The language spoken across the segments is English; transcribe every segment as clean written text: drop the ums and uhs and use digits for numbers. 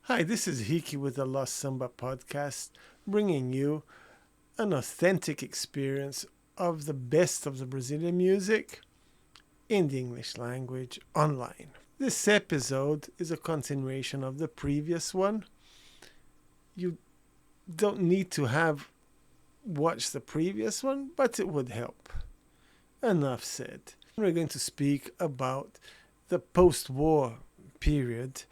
Hi, this is Hiki with the Lost Samba podcast, bringing you an authentic experience of the best of the Brazilian music in the English language online. This episode is a continuation of the previous one. You don't need to have watched the previous one, but it would help. Enough said. We're going to speak about the post-war period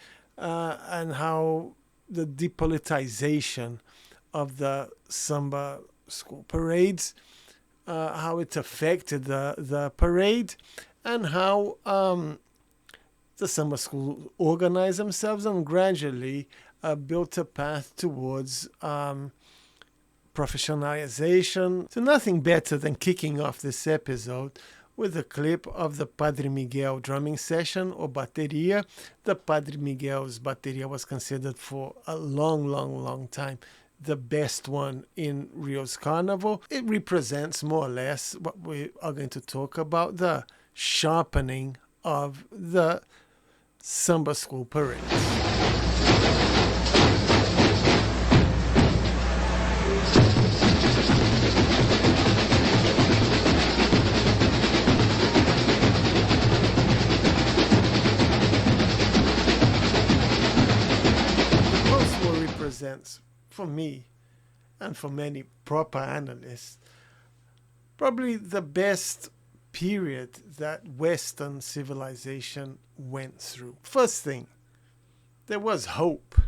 and how the depolitization of the samba school parades, how it affected the parade, and how the samba school organized themselves and gradually built a path towards professionalization. So nothing better than kicking off this episode with a clip of the Padre Miguel drumming session or bateria. The Padre Miguel's bateria was considered for a long time the best one in Rio's Carnival. It represents more or less what we are going to talk about, the sharpening of the samba school parades. Represents, for me and for many proper analysts, probably the best period that Western civilization went through. First thing, there was hope,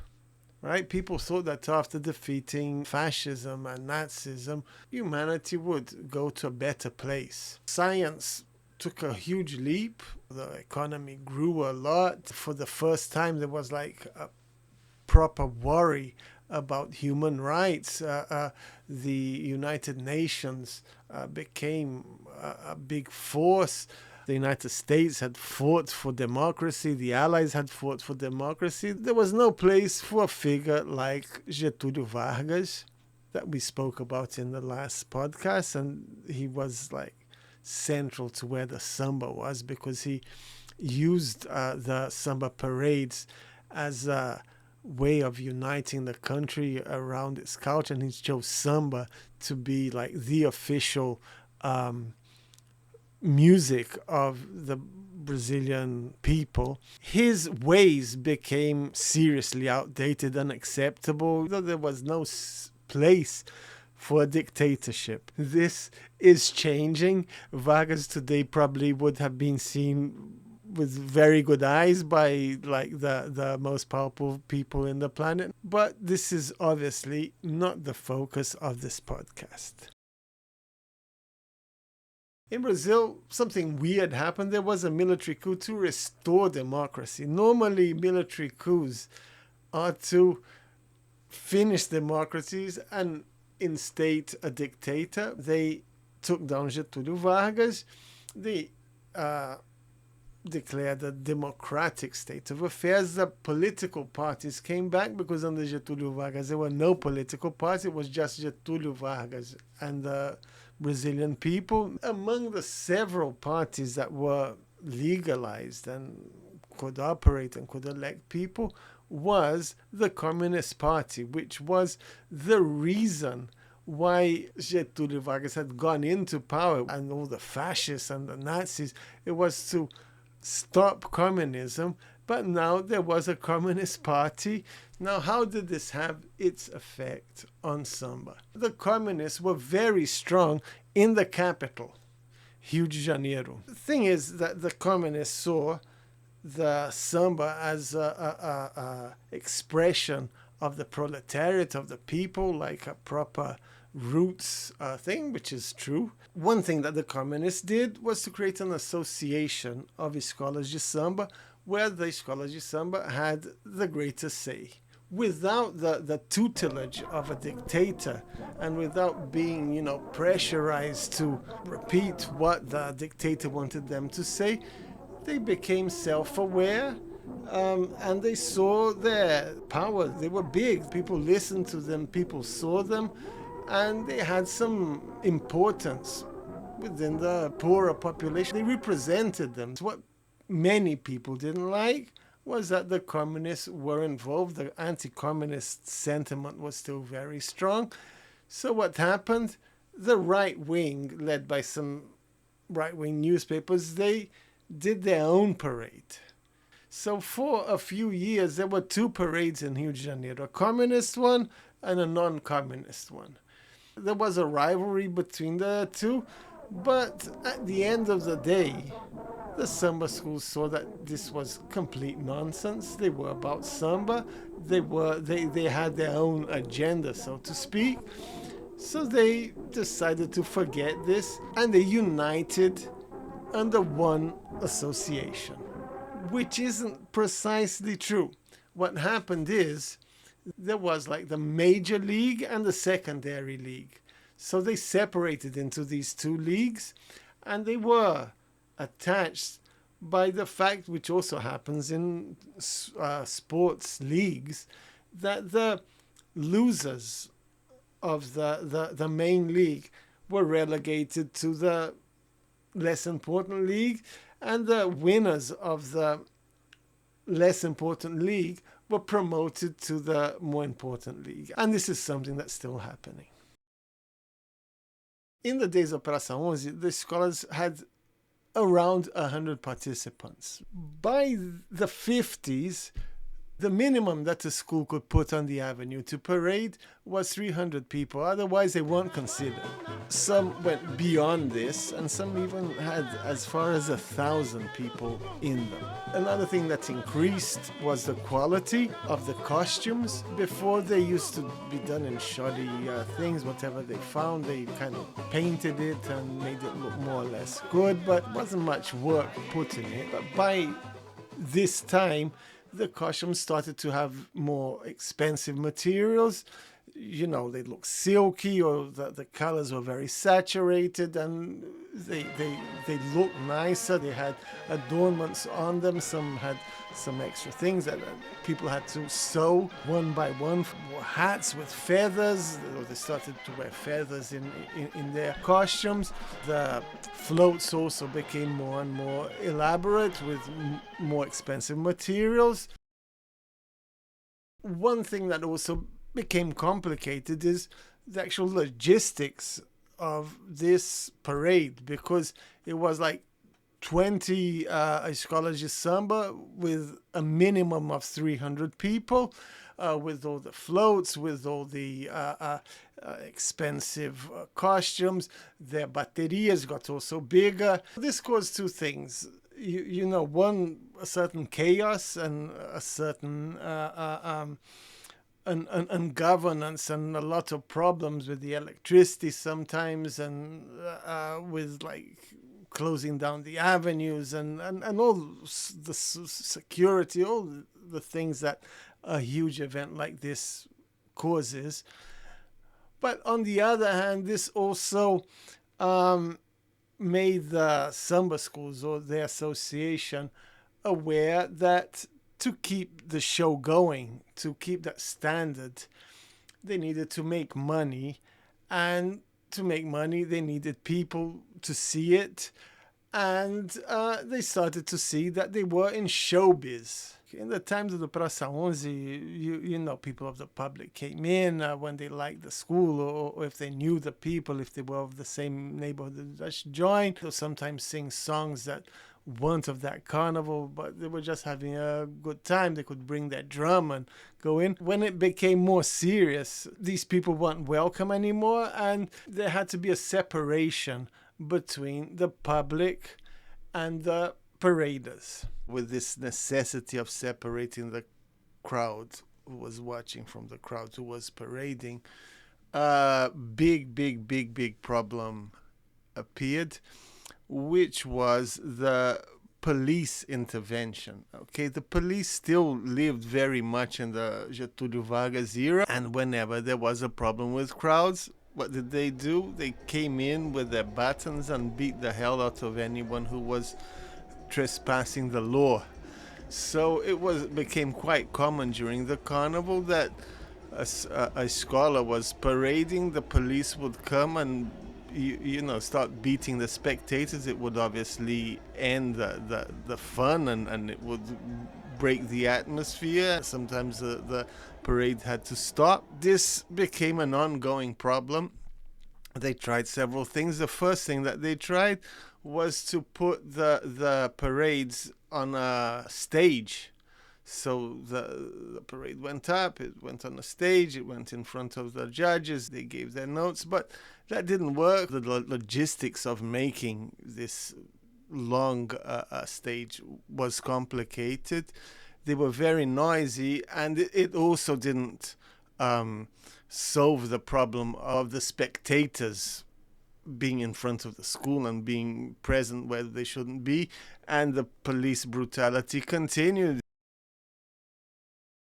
right? People thought that after defeating fascism and Nazism, humanity would go to a better place. Science took a huge leap. The economy grew a lot. For the first time, there was like a proper worry about human rights. The United Nations became a big force. The United States had fought for democracy. The Allies had fought for democracy. There was no place for a figure like Getúlio Vargas that we spoke about in the last podcast, and he was like central to where the samba was because he used the samba parades as a way of uniting the country around its culture, and he chose samba to be like the official music of the Brazilian people. His ways became seriously outdated, unacceptable. There was no place for a dictatorship. This is changing. Vargas today probably would have been seen with very good eyes by like the most powerful people in the planet. But this is obviously not the focus of this podcast. In Brazil, something weird happened. There was a military coup to restore democracy. Normally, military coups are to finish democracies and instate a dictator. They took down Getúlio Vargas. They declared a democratic state of affairs. The political parties came back because under Getúlio Vargas there were no political parties. It was just Getúlio Vargas and the Brazilian people. Among the several parties that were legalized and could operate and could elect people was the Communist Party, which was the reason why Getúlio Vargas had gone into power, and all the fascists and the Nazis. It was to stop communism, but now there was a Communist Party. Now, how did this have its effect on samba? The communists were very strong in the capital, Rio de Janeiro. The thing is that the communists saw the samba as a expression of the proletariat, of the people, like a proper roots thing, which is true. One thing that the communists did was to create an association of escolas de samba where the escolas de samba had the greatest say. Without the tutelage of a dictator and without being, pressurized to repeat what the dictator wanted them to say, they became self-aware. And they saw their power. They were big. People listened to them. People saw them. And they had some importance within the poorer population. They represented them. What many people didn't like was that the communists were involved. The anti-communist sentiment was still very strong. So what happened? The right wing, led by some right-wing newspapers, they did their own parade. So for a few years, there were two parades in Rio de Janeiro, a communist one and a non-communist one. There was a rivalry between the two, but at the end of the day, the samba schools saw that this was complete nonsense. They were about samba. They had their own agenda, so to speak. So they decided to forget this, and they united under one association, which isn't precisely true. What happened is there was like the major league and the secondary league. So they separated into these two leagues, and they were attached by the fact, which also happens in sports leagues, that the losers of the main league were relegated to the less important league, and the winners of the less important league were promoted to the more important league. And this is something that's still happening. In the days of Praça 11, the scholars had around 100 participants. By the 50s, the minimum that a school could put on the avenue to parade was 300 people. Otherwise, they weren't considered. Some went beyond this, and some even had as far as 1,000 people in them. Another thing that increased was the quality of the costumes. Before, they used to be done in shoddy things. Whatever they found, they kind of painted it and made it look more or less good, but wasn't much work put in it. But by this time, the costumes started to have more expensive materials. You know, they look silky, or the colors were very saturated, and they look nicer. They had adornments on them. Some had some extra things that people had to sew one by one. Hats with feathers. They started to wear feathers in their costumes. The floats also became more and more elaborate with more expensive materials. One thing that also became complicated is the actual logistics of this parade, because it was like 20 Escolas Samba with a minimum of 300 people, with all the floats, with all the expensive costumes. Their baterias got also bigger. This caused two things. You know, one, a certain chaos and a certain governance, and a lot of problems with the electricity sometimes, and with like closing down the avenues and all the security, all the things that a huge event like this causes. But on the other hand, this also made the samba schools or the association aware that to keep the show going, to keep that standard, they needed to make money. And to make money, they needed people to see it. And they started to see that they were in showbiz. In the times of the Praça 11, you know, people of the public came in when they liked the school, or if they knew the people, if they were of the same neighborhood, they just joined. They'll sometimes sing songs that weren't of that carnival, but they were just having a good time. They could bring their drum and go in. When it became more serious, these people weren't welcome anymore, and there had to be a separation between the public and the paraders. With this necessity of separating the crowd who was watching from the crowd who was parading, big problem appeared, which was the police intervention. Okay, the police still lived very much in the Getúlio Vargas era, and whenever there was a problem with crowds, what did they do? They came in with their batons and beat the hell out of anyone who was trespassing the law. So it became quite common during the carnival that a scholar was parading, the police would come and start beating the spectators. It would obviously end the fun, and it would break the atmosphere. Sometimes the parade had to stop. This became an ongoing problem. They tried several things. The first thing that they tried was to put the parades on a stage. So the parade went up, it went on a stage, it went in front of the judges, they gave their notes, but that didn't work. The logistics of making this long stage was complicated. They were very noisy, and it also didn't solve the problem of the spectators being in front of the school and being present where they shouldn't be, and the police brutality continued.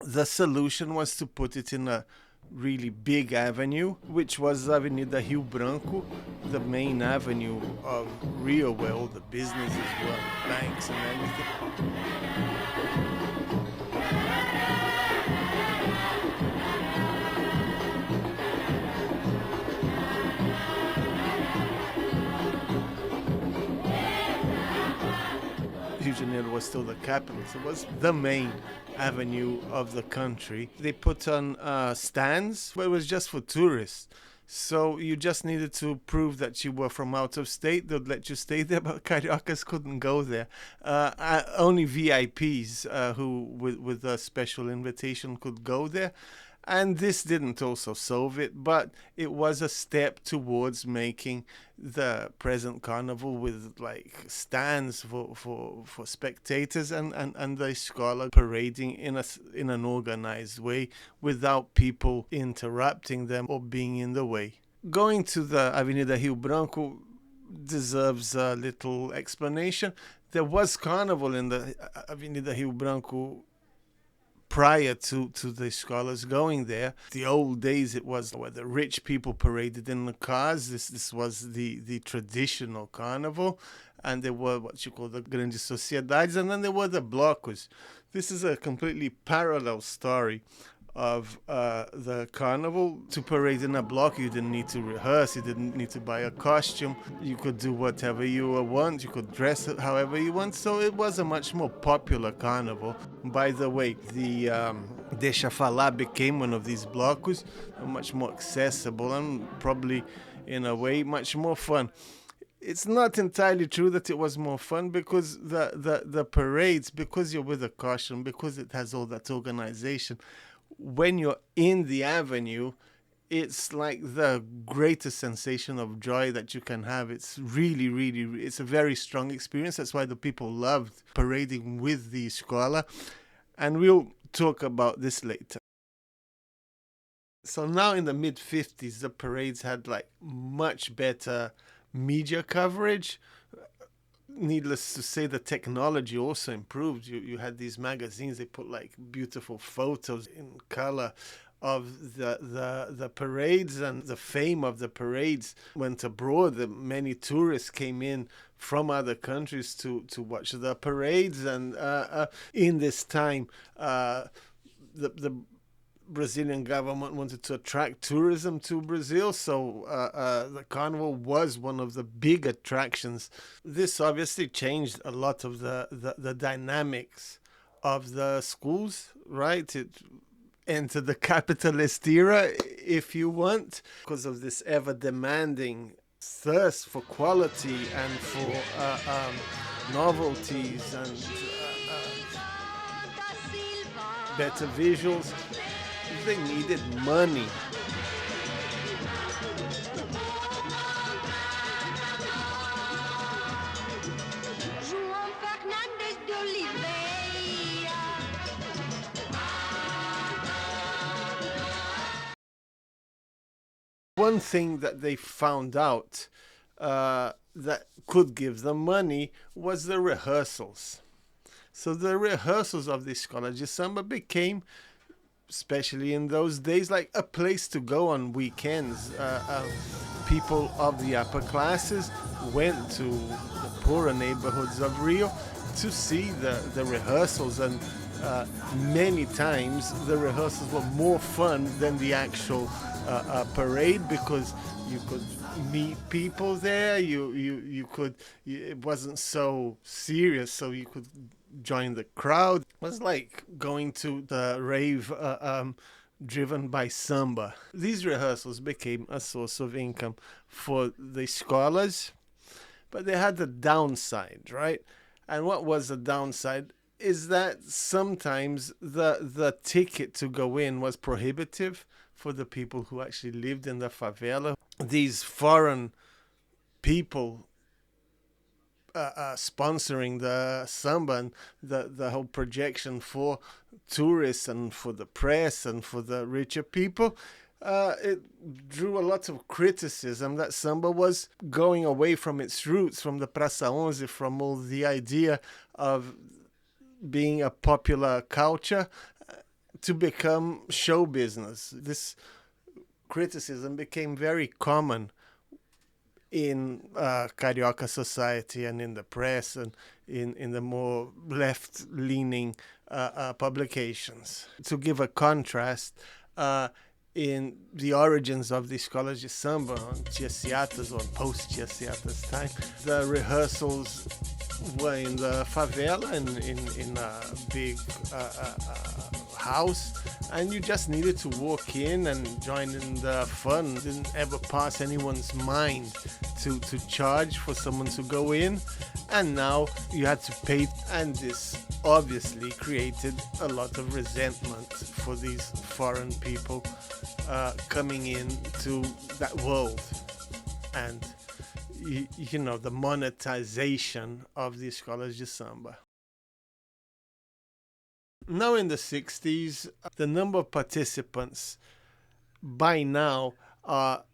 The solution was to put it in a really big avenue, which was Avenida Rio Branco, the main avenue of Rio, where all the businesses were, banks and everything. Rio de Janeiro was still the capital, so it was the main avenue of the country. They put on stands where it was just for tourists. So you just needed to prove that you were from out of state. They'd let you stay there, but Cariocas couldn't go there. Only VIPs who with a special invitation could go there. And this didn't also solve it, but it was a step towards making the present carnival with like stands for spectators and the scholar parading in an organized way without people interrupting them or being in the way. Going to the Avenida Rio Branco deserves a little explanation. There was carnival in the Avenida Rio Branco prior to the scholars going there. The old days, it was where the rich people paraded in the cars. This was the traditional carnival, and there were what you call the grandes sociedades, and then there were the blocos. This is a completely parallel story of the carnival. To parade in a block, you didn't need to rehearse, you didn't need to buy a costume, you could do whatever you want, you could dress it however you want, so it was a much more popular carnival. By the way, the Deixa Falar became one of these blocos, much more accessible and probably in a way much more fun. It's not entirely true that it was more fun, because the parades, because you're with a costume, because it has all that organization, when you're in the avenue, it's like the greatest sensation of joy that you can have. It's really, it's a very strong experience. That's why the people loved parading with the escola. And we'll talk about this later. So now in the mid-50s, the parades had like much better media coverage. Needless to say, the technology also improved. You had these magazines, they put like beautiful photos in color of the parades, and the fame of the parades went abroad. Many tourists came in from other countries to watch the parades, and in this time the Brazilian government wanted to attract tourism to Brazil, so the carnival was one of the big attractions. This obviously changed a lot of the dynamics of the schools, right? It entered the capitalist era, if you want, because of this ever-demanding thirst for quality and for novelties and better visuals. They needed money. One thing that they found out that could give them money was the rehearsals. So the rehearsals of the Escola de Samba became, especially in those days, like a place to go on weekends. People of the upper classes went to the poorer neighborhoods of Rio to see the rehearsals, and many times the rehearsals were more fun than the actual parade, because you could meet people there. You could, it wasn't so serious, so you could join the crowd. It was like going to the rave driven by samba. These rehearsals became a source of income for the scholars, but they had the downside, right? And what was the downside is that sometimes the ticket to go in was prohibitive for the people who actually lived in the favela. These foreign people sponsoring the samba and the whole projection for tourists and for the press and for the richer people, it drew a lot of criticism that samba was going away from its roots, from the Praça 11, from all the idea of being a popular culture to become show business. This criticism became very common in Carioca society and in the press and in the more left-leaning publications. To give a contrast, in the origins of the escolas de samba on Tiaciatas or post-Tiaciatas time, the rehearsals were in the favela and in a big house, and you just needed to walk in and join in the fun. It didn't ever pass anyone's mind to charge for someone to go in, and now you had to pay, and this obviously created a lot of resentment for these foreign people coming into that world. And you know, the monetization of the escolas de samba. Now in the 60s, the number of participants by now are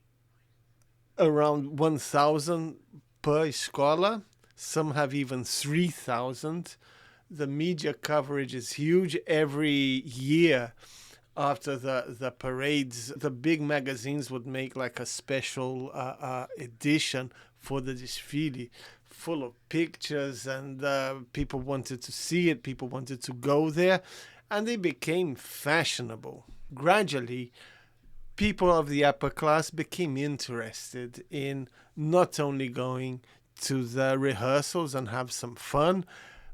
around 1,000 per escola. Some have even 3,000. The media coverage is huge. Every year after the parades, the big magazines would make like a special edition for the desfile, full of pictures, and people wanted to see it, people wanted to go there, and they became fashionable. Gradually, people of the upper class became interested in not only going to the rehearsals and have some fun,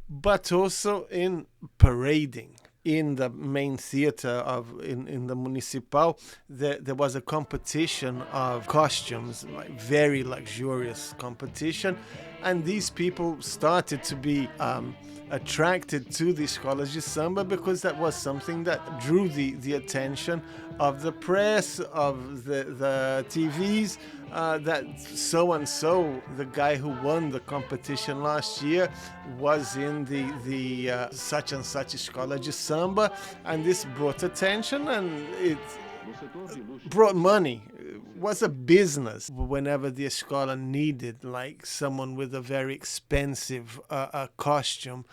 but also in parading. In the main theater in the Municipal, there was a competition of costumes, like very luxurious competition, and these people started to be attracted to the escolas de samba because that was something that drew the attention of the press, of the TVs, that so-and-so, the guy who won the competition last year, was in the such and such escola de samba, and this brought attention and it brought money. It was a business. Whenever the escola needed like someone with a very expensive costume,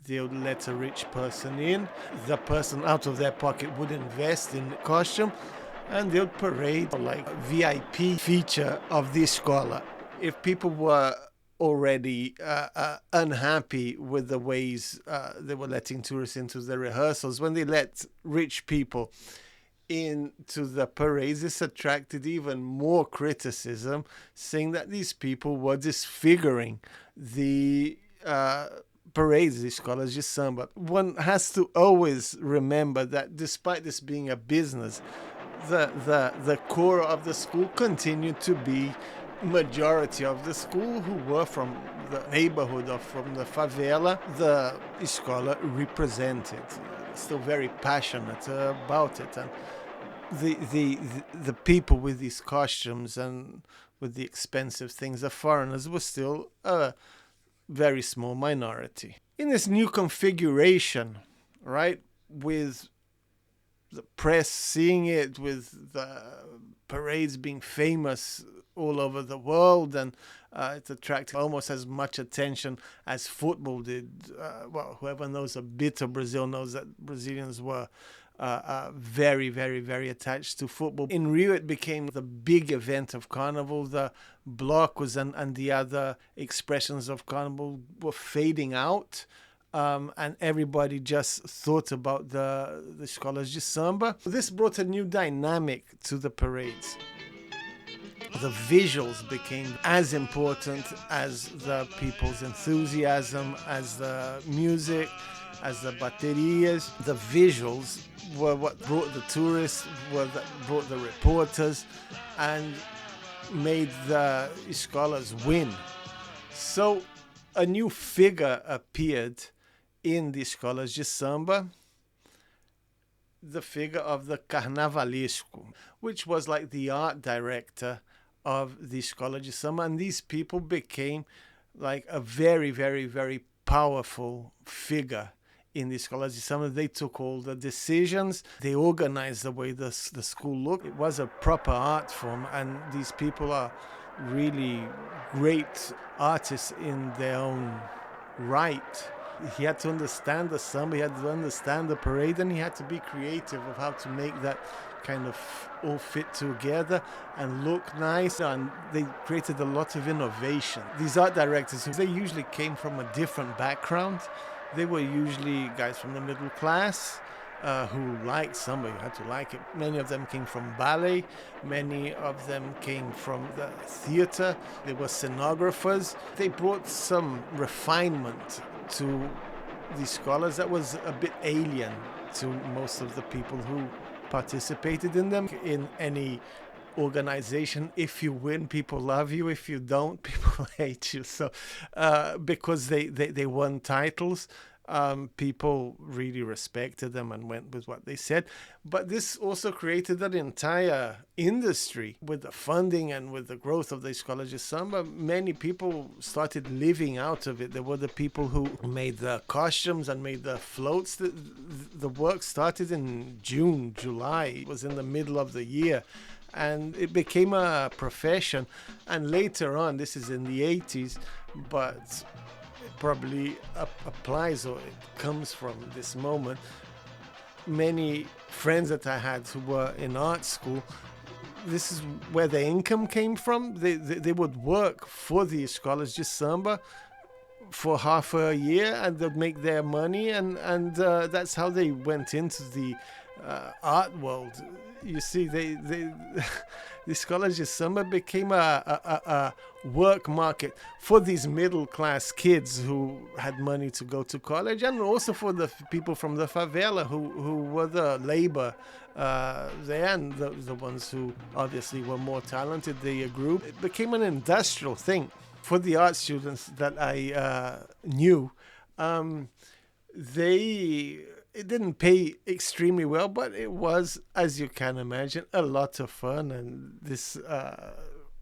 they would let a rich person in. The person out of their pocket would invest in the costume, and they would parade like VIP feature of the escola. If people were already unhappy with the ways they were letting tourists into the rehearsals, when they let rich people into the parades, this attracted even more criticism, saying that these people were disfiguring the parades, the escolas de samba. One has to always remember that despite this being a business, the core of the school continued to be majority of the school who were from the neighborhood or from the favela. The escola represented, still very passionate about it, and the people with these costumes and with the expensive things, the foreigners, were still a very small minority. In this new configuration, right, with the press seeing it, with the parades being famous all over the world, and it attracted almost as much attention as football did. Well, whoever knows a bit of Brazil knows that Brazilians were very, very, very attached to football. In Rio, it became the big event of Carnival. The blocos and the other expressions of Carnival were fading out. And everybody just thought about the escolas de samba. This brought a new dynamic to the parades. the visuals became as important as the people's enthusiasm, as the music, as the baterias. The visuals were what brought the tourists, brought the reporters, and made the scholars win. So a new figure appeared in the escolas de samba, the figure of the carnavalesco, which was like the art director of the escola de samba. And these people became like a very, very, very powerful figure in the escola de samba. They took all the decisions. They organized the way the school looked. It was a proper art form, and these people are really great artists in their own right. He had to understand the samba, he had to understand the parade, and he had to be creative of how to make that kind of all fit together and look nice. And they created a lot of innovation. These art directors, they usually came from a different background. They were usually guys from the middle class who liked samba. You had to like it. Many of them came from ballet. Many of them came from the theater. They were scenographers. They brought some refinement to the scholars that was a bit alien to most of the people who participated in them. In any organization, if you win, people love you. If you don't, people hate you. So because they won titles, people really respected them and went with what they said. But this also created an entire industry with the funding and with the growth of the escola de samba. Many people started living out of it. There were the people who made the costumes and made the floats. The work started in June, July. It was in the middle of the year. And it became a profession. And later on, this is in the 80s, but it probably applies, or it comes from this moment. Many friends that I had who were in art school, this is where their income came from. They would work for the scholars de samba for half a year, and they'd make their money, and that's how they went into the art world. You see, the scholars de samba became a work market for these middle class kids who had money to go to college, and also for the people from the favela who were the labor there, and the ones who obviously were more talented. The group, it became an industrial thing. For the art students that I knew, it didn't pay extremely well, but it was, as you can imagine, a lot of fun, and this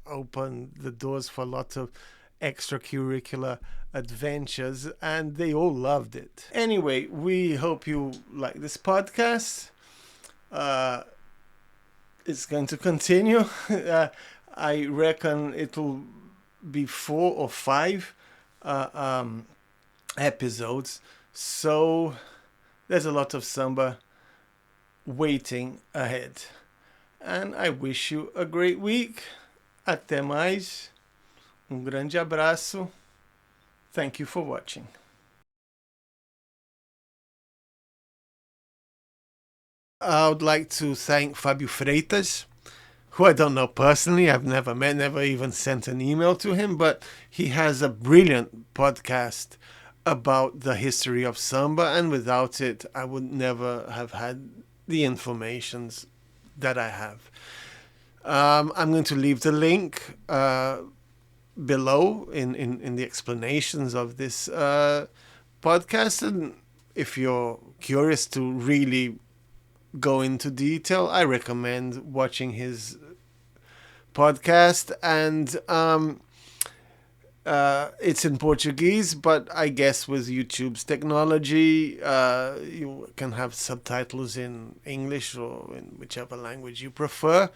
opened the doors for a lot of extracurricular adventures, and they all loved it. Anyway, we hope you like this podcast. It's going to continue. I reckon it'll be 4 or 5 episodes, so there's a lot of samba waiting ahead. And I wish you a great week. Até mais. Grande abraço. Thank you for watching. I would like to thank Fábio Freitas, who I don't know personally. I've never met, never even sent an email to him, but he has a brilliant podcast about the history of samba, and without it I would never have had the informations that I have. I'm going to leave the link below in the explanations of this podcast, and if you're curious to really go into detail, I recommend watching his podcast. And it's in Portuguese, but I guess with YouTube's technology, you can have subtitles in English or in whichever language you prefer.